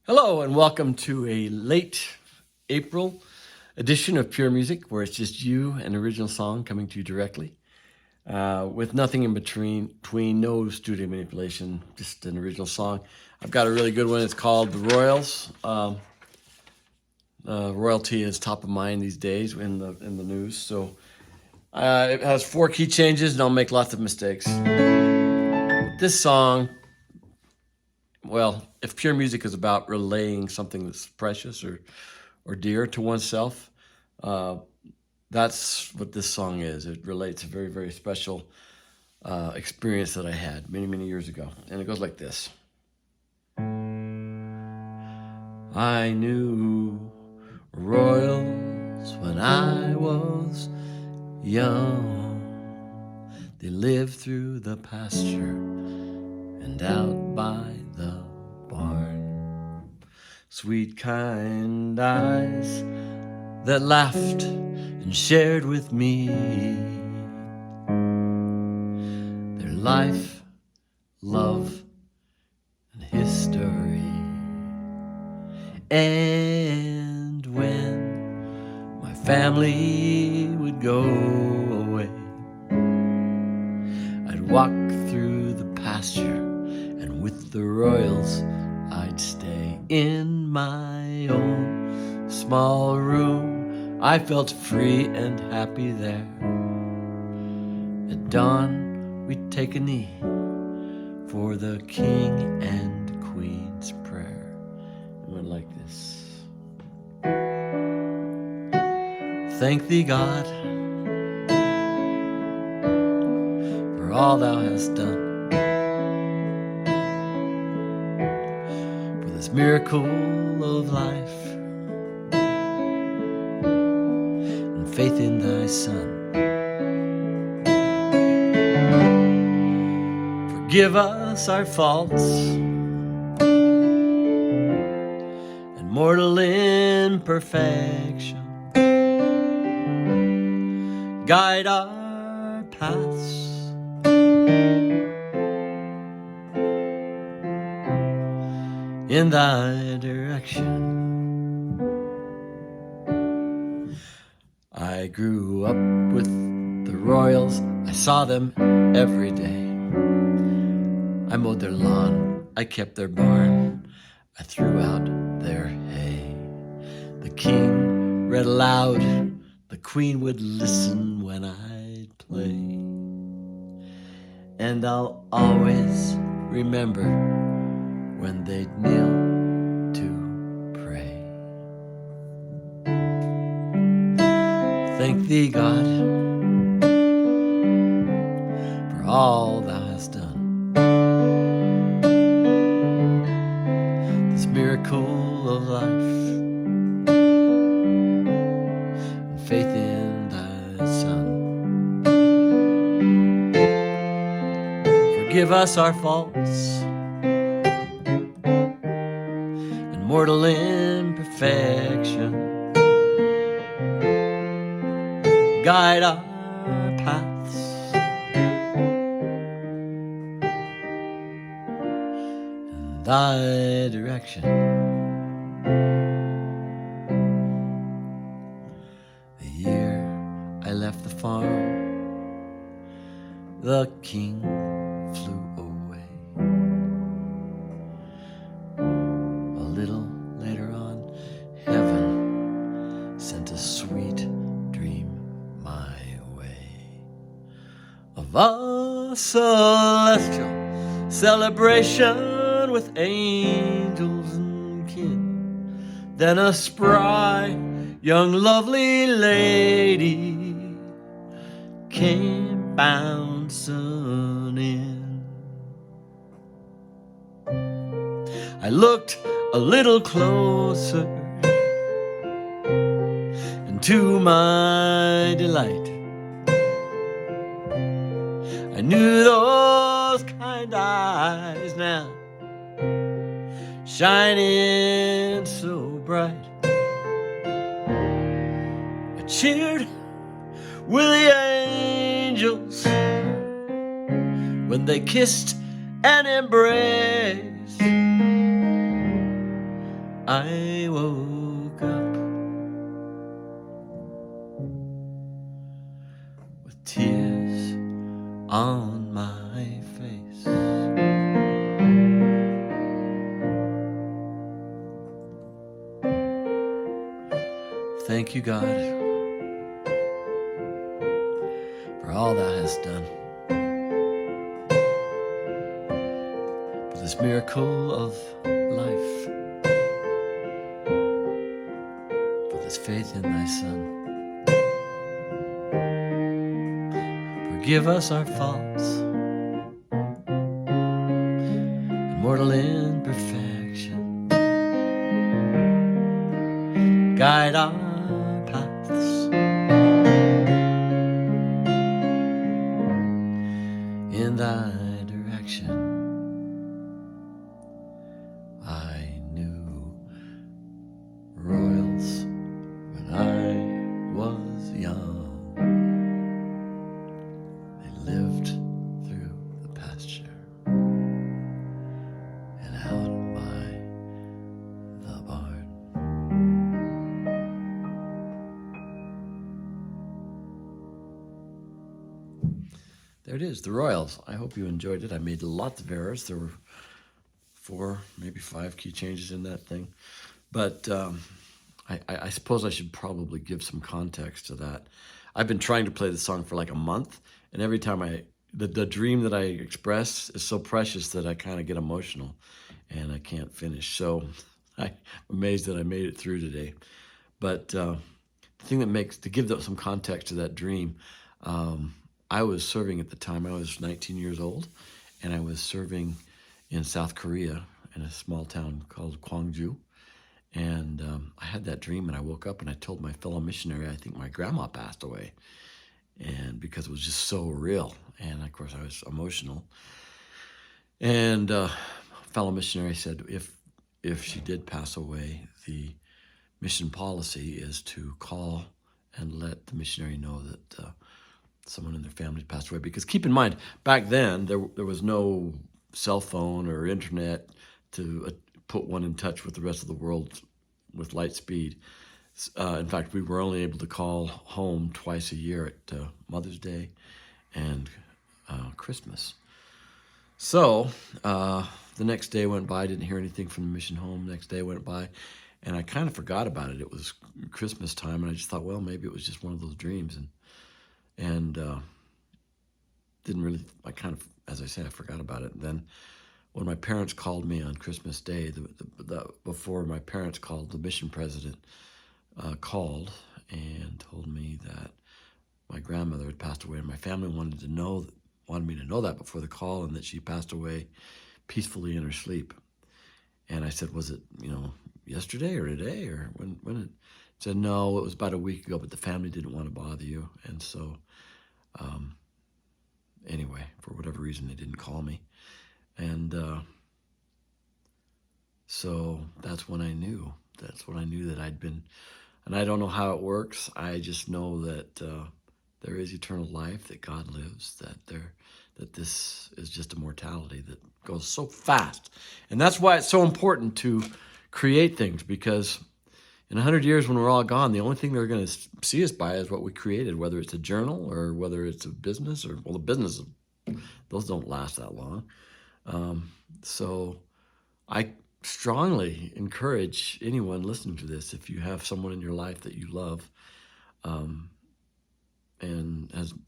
Hello, and welcome to a late April edition of Pure Music, where it's just you, an original song coming to you directly, with nothing in between, no studio manipulation, just an original song. I've got a really good one. It's called The Royals. Royalty is top of mind these days in the news, so it has 4 key changes, and I'll make lots of mistakes. This song, well, if pure music is about relaying something that's precious or dear to oneself, that's what this song is. It relates a very, very special experience that I had many, many years ago. And it goes like this. I knew royals when I was young. They lived through the pasture and out by the barn. Sweet, kind eyes that laughed and shared with me their life, love, and history. And when my family would go away, I'd walk through the pasture, and with the royals I'd stay in my own small room. I felt free and happy there. At dawn we'd take a knee for the king and queen's prayer. It went like this. Thank thee, God, for all thou hast done, for this miracle of life and faith in thy Son. Forgive us our faults and mortal imperfection. Guide our paths in thy direction. I grew up with the royals. I saw them every day. I mowed their lawn, I kept their barn, I threw out their hay. The king read aloud, the queen would listen when I'd play. And I'll always remember when they'd kneel to pray. Thank thee, God, for all thou hast done, this miracle of life and faith in thy Son. Forgive us our faults and mortal imperfection. Guide our paths in thy direction. The year I left the farm, the king flew away. A little later on, heaven sent a sweet dream my way of a celestial celebration with angels and kin. Then a spry, young, lovely lady came bouncing in. I looked a little closer, and to my delight, I knew those kind eyes now, shining so bright. I cheered with the angels when they kissed and embraced. I woke up with tears on my face. Thank you, God, for all thou hast done, for this miracle of life, for this faith in thy Son. Forgive us our faults and mortal imperfection. Guide our paths in thy direction. I knew royals when I was young. They lived through the pasture and out by the barn. There it is, the Royals. I hope you enjoyed it. I made lots of errors. There were 4, maybe 5 key changes in that thing. But I suppose I should probably give some context to that. I've been trying to play the song for like a month, and every time the dream that I express is so precious that I kind of get emotional, and I can't finish. So I'm amazed that I made it through today. But the thing to give some context to that dream, I was serving at the time. I was 19 years old, and I was serving in South Korea in a small town called Gwangju. And I had that dream, and I woke up and I told my fellow missionary, I think my grandma passed away, and because it was just so real. And of course I was emotional. And fellow missionary said, if she did pass away, the mission policy is to call and let the missionary know that someone in their family passed away. Because keep in mind, back then there was no cell phone or internet to put one in touch with the rest of the world with light speed. In fact, we were only able to call home twice a year at Mother's Day and Christmas. So the next day went by, I didn't hear anything from the mission home. Next day went by, and I kind of forgot about it. It was Christmas time, and I just thought, well, maybe it was just one of those dreams, and didn't really, I kind of, as I say, I forgot about it. And then when my parents called me on Christmas Day, before my parents called, the mission president called and told me that my grandmother had passed away, and my family wanted me to know that before the call, and that she passed away peacefully in her sleep. And I said, was it, yesterday or today, or when it said, no, it was about a week ago, but the family didn't want to bother you. And so anyway, for whatever reason, they didn't call me. And so that's when I knew that I'd been, and I don't know how it works. I just know that there is eternal life, that God lives, that this is just a mortality that goes so fast. And that's why it's so important to create things, because in 100 years when we're all gone, the only thing they're going to see us by is what we created, whether it's a journal or whether it's a business, or, well, the business, those don't last that long. So I strongly encourage anyone listening to this, if you have someone in your life that you love, and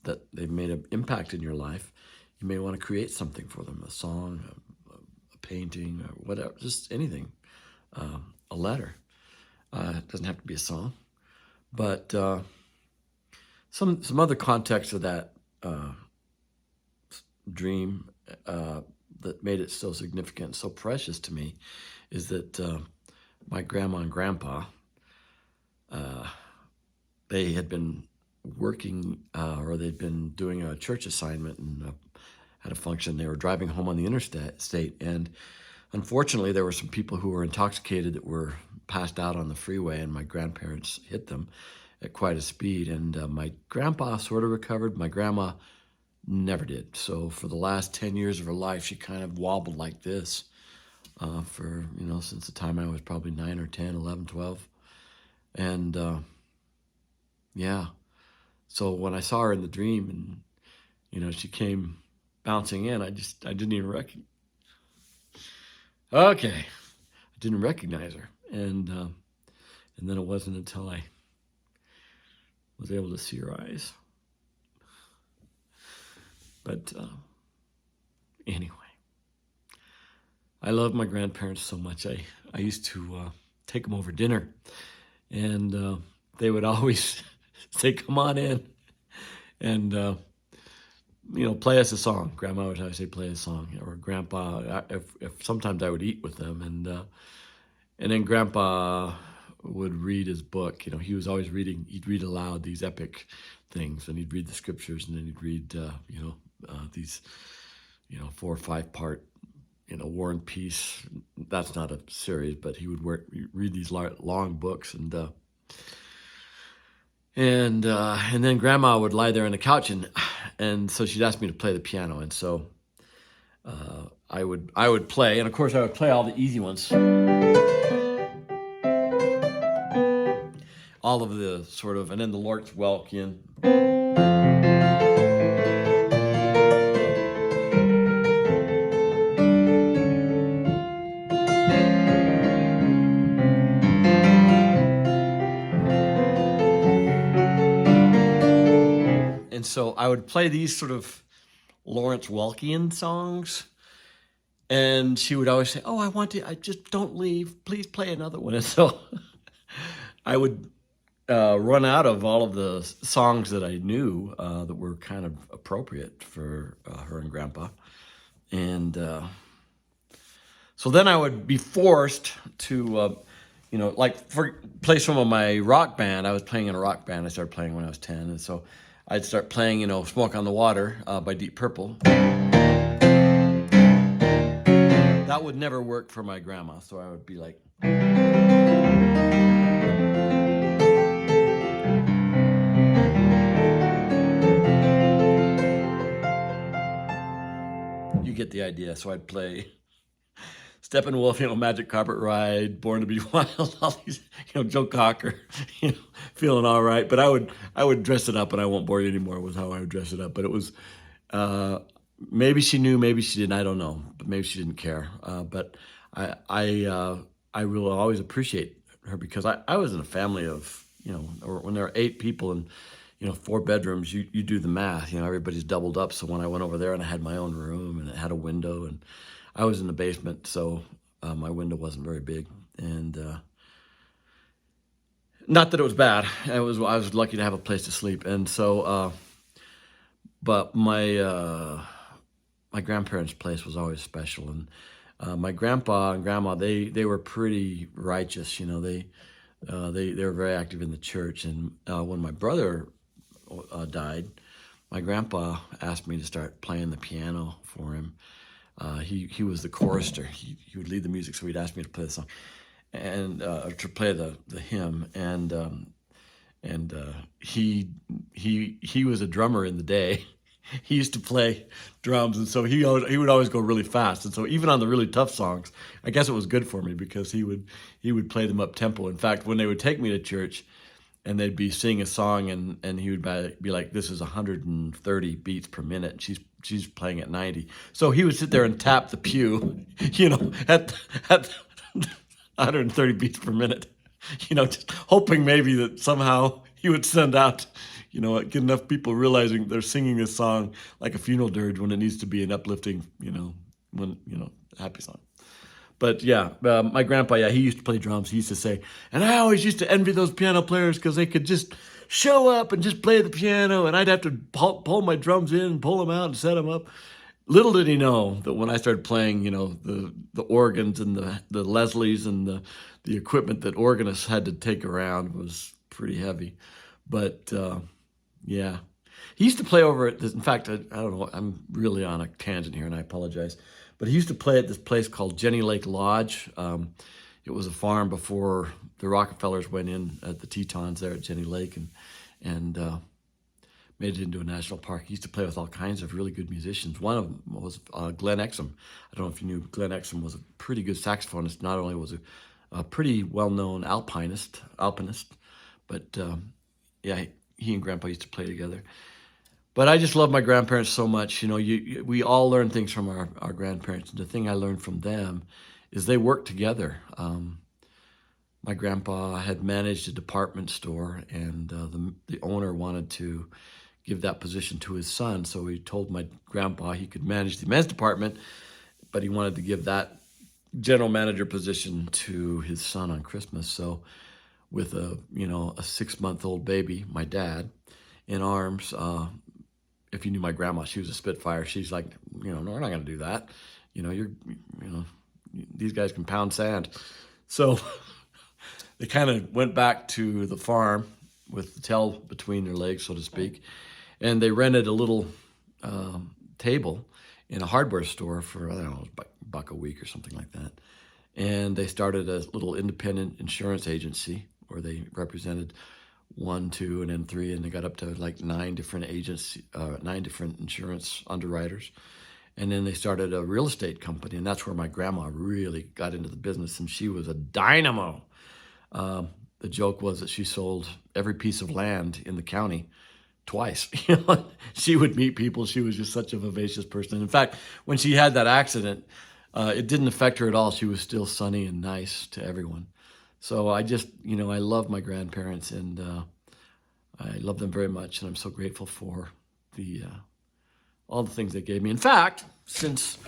that they've made an impact in your life, you may want to create something for them, a song, a painting, or whatever, just anything, a letter. It doesn't have to be a song, but some other context of that dream that made it so significant, so precious to me, is that my grandma and grandpa, they had been working, or they'd been doing a church assignment and had a function. They were driving home on the interstate, and unfortunately there were some people who were intoxicated that were passed out on the freeway, and my grandparents hit them at quite a speed. And my grandpa sort of recovered. My grandma never did. So for the last 10 years of her life, she kind of wobbled like this for, since the time I was probably 9 or 10, 11, 12. And yeah, so when I saw her in the dream and, she came bouncing in, I didn't even recognize. Okay. I didn't recognize her. And then it wasn't until I was able to see her eyes. But anyway, I love my grandparents so much. I used to take them over dinner, and they would always say, "Come on in," and play us a song. Grandma would always say, "Play a song," or Grandpa. If sometimes I would eat with them, and then Grandpa would read his book. He was always reading. He'd read aloud these epic things, and he'd read the scriptures, and then he'd read, these, 4 or 5 part, War and Peace. That's not a series, but he would read these long books, and then Grandma would lie there on the couch, and so she'd ask me to play the piano, and so I would play, and of course I would play all the easy ones. All of the sort of, and then the Lord's Welkin. And so I would play these sort of Lawrence Welkian songs, and she would always say, "Oh, I just don't leave. Please play another one." And so I would run out of all of the songs that I knew that were kind of appropriate for her and Grandpa. And so then I would be forced to, play some of my rock band. I was playing in a rock band. I started playing when I was 10. And so I'd start playing, Smoke on the Water by Deep Purple. That would never work for my grandma. So I would be like... You get the idea. So I'd play Steppenwolf, Magic Carpet Ride, Born to Be Wild, all these, Joe Cocker, Feeling All Right. But I would dress it up, and I won't bore you anymore with how I would dress it up. But it was, maybe she knew, maybe she didn't, I don't know. But maybe she didn't care. But I will always appreciate her, because I was in a family of, when there are 8 people and, 4 bedrooms, you do the math, everybody's doubled up. So when I went over there and I had my own room and it had a window, and I was in the basement, so my window wasn't very big. And not that it was bad. I was lucky to have a place to sleep. And so, but my grandparents' place was always special. And my grandpa and grandma, they were pretty righteous. They were very active in the church. And when my brother died, my grandpa asked me to start playing the piano for him. He was the chorister. He would lead the music, so he'd ask me to play the song and to play the hymn. And he was a drummer in the day. He used to play drums, and so he would always go really fast. And so even on the really tough songs, I guess it was good for me, because he would play them up tempo. In fact, when they would take me to church, and they'd be singing a song, and he would be like, "This is 130 beats per minute." And she's playing at 90. So he would sit there and tap the pew, at 130 beats per minute, just hoping maybe that somehow he would send out, get enough people realizing they're singing this song like a funeral dirge when it needs to be an uplifting, happy song. But yeah, my grandpa, he used to play drums. He used to say, and I always used to envy those piano players, because they could just show up and just play the piano, and I'd have to pull my drums in, pull them out, and set them up. Little did he know that when I started playing, the organs and the Leslies and the equipment that organists had to take around was pretty heavy. But yeah, he used to play over at this. In fact, I don't know, I'm really on a tangent here, and I apologize. But he used to play at this place called Jenny Lake Lodge. It was a farm before the Rockefellers went in at the Tetons there at Jenny Lake, made it into a national park. He used to play with all kinds of really good musicians. One of them was Glenn Exum. I don't know if you knew Glenn Exum was a pretty good saxophonist. Not only was a pretty well-known alpinist, but yeah, he and Grandpa used to play together. But I just love my grandparents so much. You know, we all learn things from our grandparents. And the thing I learned from them is they worked together. My grandpa had managed a department store, and the owner wanted to give that position to his son. So he told my grandpa he could manage the men's department, but he wanted to give that general manager position to his son on Christmas. So with a 6-month-old baby, my dad, in arms, if you knew my grandma, she was a Spitfire. She's like, no, we're not going to do that. These guys can pound sand. So they kind of went back to the farm with the tail between their legs, so to speak. And they rented a little table in a hardware store for, I don't know, $1 a week or something like that. And they started a little independent insurance agency where they represented 1, 2, and then 3, and they got up to like 9 different agents, 9 different insurance underwriters. And then they started a real estate company, and that's where my grandma really got into the business, and she was a dynamo. The joke was that she sold every piece of land in the county twice. She would meet people. She was just such a vivacious person. In fact, when she had that accident, it didn't affect her at all. She was still sunny and nice to everyone. So I just, I love my grandparents, and I love them very much, and I'm so grateful for all the things they gave me. In fact, since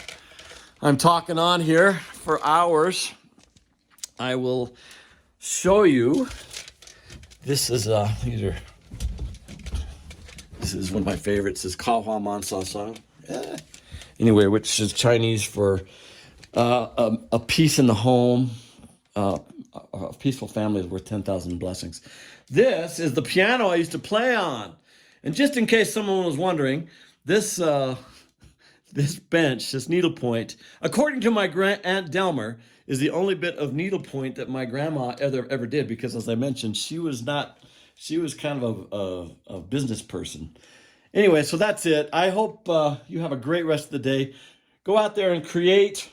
I'm talking on here for hours, I will show you. This is one of my favorites. This is Kao Hua Man Sa Sa. Anyway, which is Chinese for a peace in the home. A peaceful family is worth 10,000 blessings. This is the piano I used to play on. And just in case someone was wondering, this bench, this needlepoint, according to my Aunt Delmer, is the only bit of needlepoint that my grandma ever did, because as I mentioned, she was kind of a business person. Anyway, so that's it. I hope you have a great rest of the day. Go out there and create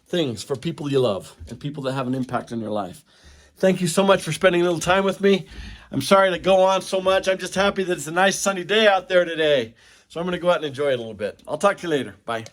things for people you love and people that have an impact in your life. Thank you so much for spending a little time with me. I'm sorry to go on so much. I'm just happy that it's a nice sunny day out there today. So I'm going to go out and enjoy it a little bit. I'll talk to you later. Bye.